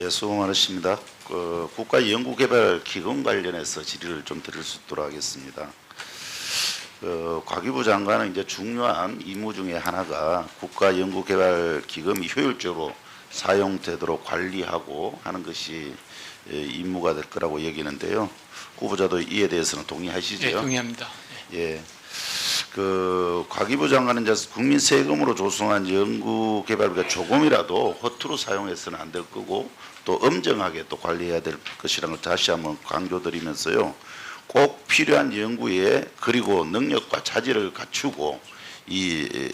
예, 수고 많으십니다. 국가연구개발기금 관련해서 질의를 좀 드릴 수 있도록 하겠습니다. 과기부 장관은 이제 중요한 임무 중에 하나가 국가연구개발기금이 효율적으로 사용되도록 관리하고 하는 것이 임무가 될 거라고 여기는데요. 후보자도 이에 대해서는 동의하시죠? 네, 동의합니다. 예. 과기부 장관은 이제 국민 세금으로 조성한 연구개발비가 조금이라도 허투루 사용해서는 안 될 거고 또 엄정하게 또 관리해야 될 것이라는 걸 다시 한번 강조드리면서요. 꼭 필요한 연구에 그리고 능력과 자질을 갖추고 이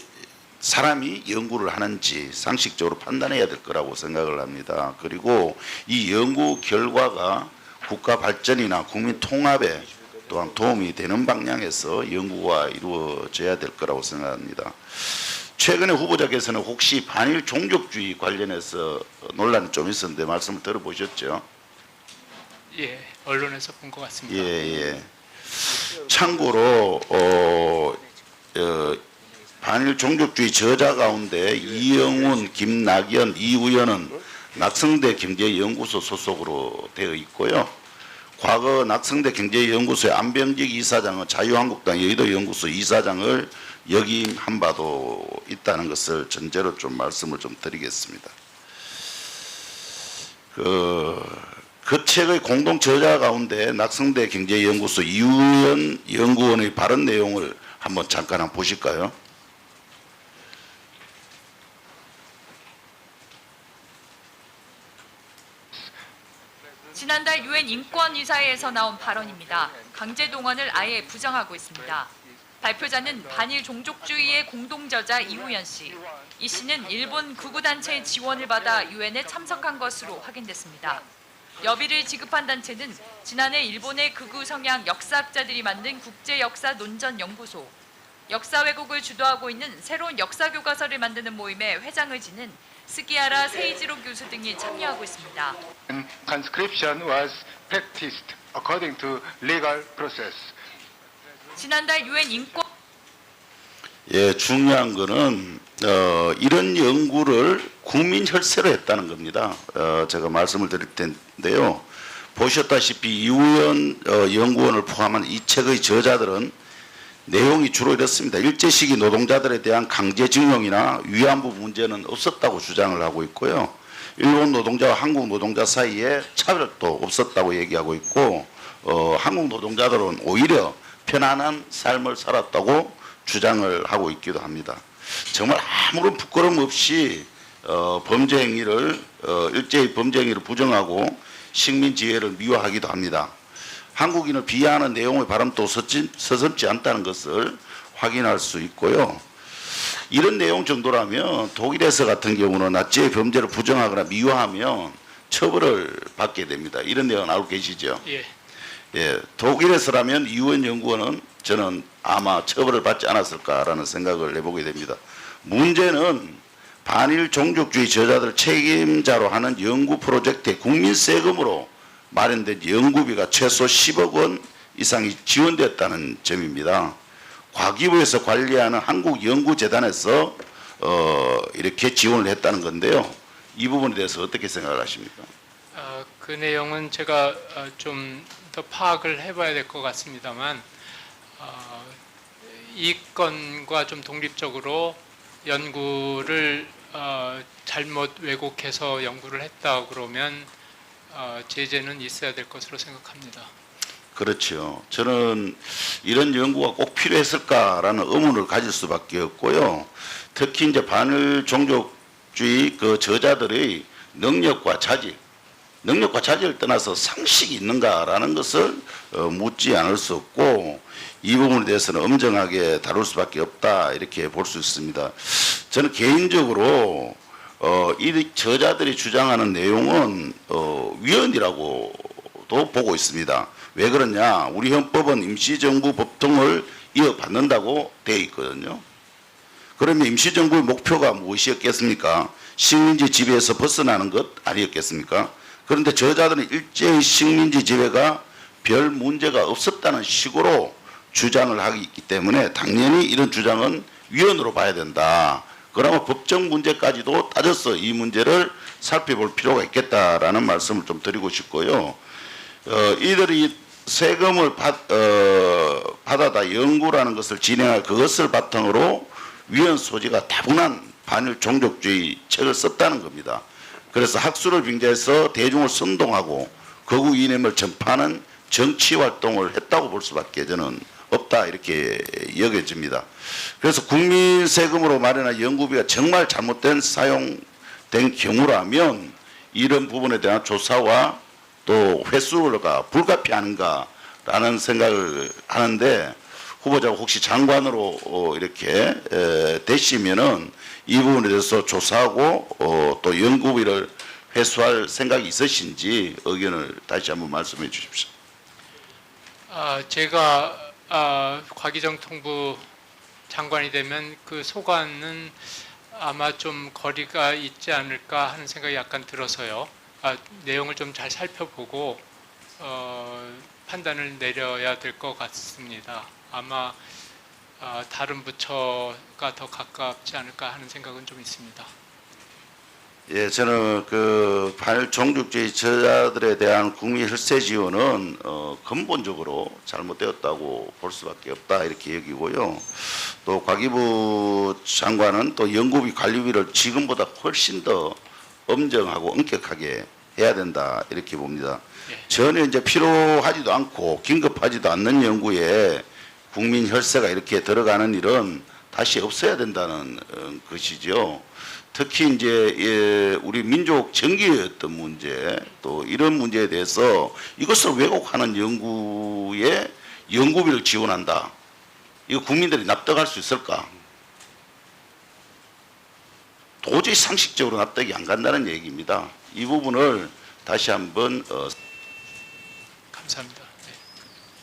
사람이 연구를 하는지 상식적으로 판단해야 될 거라고 생각을 합니다. 그리고 이 연구 결과가 국가 발전이나 국민 통합에 또한 도움이 되는 방향에서 연구가 이루어져야 될 거라고 생각합니다. 최근에 후보자께서는 혹시 반일 종족주의 관련해서 논란이 좀 있었는데 말씀을 들어보셨죠? 예, 언론에서 본 것 같습니다. 예. 참고로 반일 종족주의 저자 가운데 이영훈, 김낙연, 이우연은 낙성대 경제연구소 소속으로 되어 있고요. 과거 낙성대 경제연구소의 안병직 이사장은 자유한국당 여의도연구소 이사장을 역임한 바도 있다는 것을 전제로 좀 말씀을 좀 드리겠습니다. 그 책의 공동 저자 가운데 낙성대 경제연구소 이우연 연구원의 발언 내용을 한번 잠깐 한번 보실까요? 지난달 유엔 인권이사회에서 나온 발언입니다. 강제 동원을 아예 부정하고 있습니다. 발표자는 반일 종족주의의 공동저자 이우연 씨. 이 씨는 일본 극우단체의 지원을 받아 유엔에 참석한 것으로 확인됐습니다. 여비를 지급한 단체는 지난해 일본의 극우 성향 역사학자들이 만든 국제역사논전연구소, 역사 왜곡을 주도하고 있는 새로운 역사교과서를 만드는 모임의 회장을 지낸 스기하라 세이지로 교수 등이 참여하고 있습니다. Conscription was practiced according to legal process. 지난달 유엔 인권 예, 중요한 거는 이런 연구를 국민 혈세로 했다는 겁니다. 제가 말씀을 드릴 텐데요. 보셨다시피 이우연 연구원을 포함한 이 책의 저자들은 내용이 주로 이렇습니다. 일제시기 노동자들에 대한 강제징용이나 위안부 문제는 없었다고 주장을 하고 있고요. 일본 노동자와 한국 노동자 사이에 차별도 없었다고 얘기하고 있고 한국 노동자들은 오히려 편안한 삶을 살았다고 주장을 하고 있기도 합니다. 정말 아무런 부끄럼 없이 범죄 행위를 일제의 범죄 행위를 부정하고 식민지배를 미화하기도 합니다. 한국인을 비하하는 내용의 발언도 서슴지 않다는 것을 확인할 수 있고요. 이런 내용 정도라면 독일에서 같은 경우는 나치의 범죄를 부정하거나 미화하면 처벌을 받게 됩니다. 이런 내용 알고 계시죠? 예, 독일에서라면 이우연 연구원은 저는 아마 처벌을 받지 않았을까라는 생각을 해보게 됩니다. 문제는 반일 종족주의 저자들 책임자로 하는 연구 프로젝트에 국민 세금으로 마련된 연구비가 최소 10억 원 이상이 지원됐다는 점입니다. 과기부에서 관리하는 한국연구재단에서 이렇게 지원을 했다는 건데요. 이 부분에 대해서 어떻게 생각을 하십니까? 그 내용은 제가 좀 더 파악을 해봐야 될 것 같습니다만 이 건과 좀 독립적으로 연구를 잘못 왜곡해서 연구를 했다 그러면 제재는 있어야 될 것으로 생각합니다. 그렇죠. 저는 이런 연구가 꼭 필요했을까라는 의문을 가질 수밖에 없고요. 특히 이제 반일 종족주의 그 저자들의 능력과 자질을 떠나서 상식이 있는가라는 것을 묻지 않을 수 없고 이 부분에 대해서는 엄정하게 다룰 수밖에 없다 이렇게 볼 수 있습니다. 저는 개인적으로 이 저자들이 주장하는 내용은 위헌이라고도 보고 있습니다. 왜 그러냐? 우리 헌법은 임시정부 법통을 이어받는다고 되어 있거든요. 그러면 임시정부의 목표가 무엇이었겠습니까? 식민지 지배에서 벗어나는 것 아니었겠습니까? 그런데 저자들은 일제의 식민지 지배가 별 문제가 없었다는 식으로 주장을 하기 때문에 당연히 이런 주장은 위헌으로 봐야 된다. 그러면 법적 문제까지도 따져서 이 문제를 살펴볼 필요가 있겠다라는 말씀을 좀 드리고 싶고요. 이들이 세금을 받아다 연구라는 것을 진행할 그것을 바탕으로 위헌 소지가 다분한 반일 종족주의 책을 썼다는 겁니다. 그래서 학술을 빙자해서 대중을 선동하고 거구 이념을 전파하는 정치 활동을 했다고 볼 수밖에 저는 없다 이렇게 여겨집니다. 그래서 국민 세금으로 마련한 연구비가 정말 잘못된 사용된 경우라면 이런 부분에 대한 조사와 또 회수가 불가피한가라는 생각을 하는데 후보자가 혹시 장관으로 이렇게 되시면은 이 부분에 대해서 조사하고 또 연구비를 회수할 생각이 있으신지 의견을 다시 한번 말씀해 주십시오. 제가 과기정통부 장관이 되면 그 소관은 아마 좀 거리가 있지 않을까 하는 생각이 약간 들어서요. 내용을 좀 잘 살펴보고 판단을 내려야 될 것 같습니다. 아마 다른 부처가 더 가깝지 않을까 하는 생각은 좀 있습니다. 예, 저는 그 반일 종족주의 저자들에 대한 국민 혈세 지원은 근본적으로 잘못되었다고 볼 수밖에 없다 이렇게 여기고요. 또 과기부 장관은 또 연구비 관리비를 지금보다 훨씬 더 엄정하고 엄격하게 해야 된다 이렇게 봅니다. 예. 전혀 이제 필요하지도 않고 긴급하지도 않는 연구에 국민 혈세가 이렇게 들어가는 일은 다시 없어야 된다는 것이죠. 특히 이제 우리 민족 정기였던 문제 또 이런 문제에 대해서 이것을 왜곡하는 연구에 연구비를 지원한다. 이거 국민들이 납득할 수 있을까? 도저히 상식적으로 납득이 안 간다는 얘기입니다. 이 부분을 다시 한번 감사합니다. 네.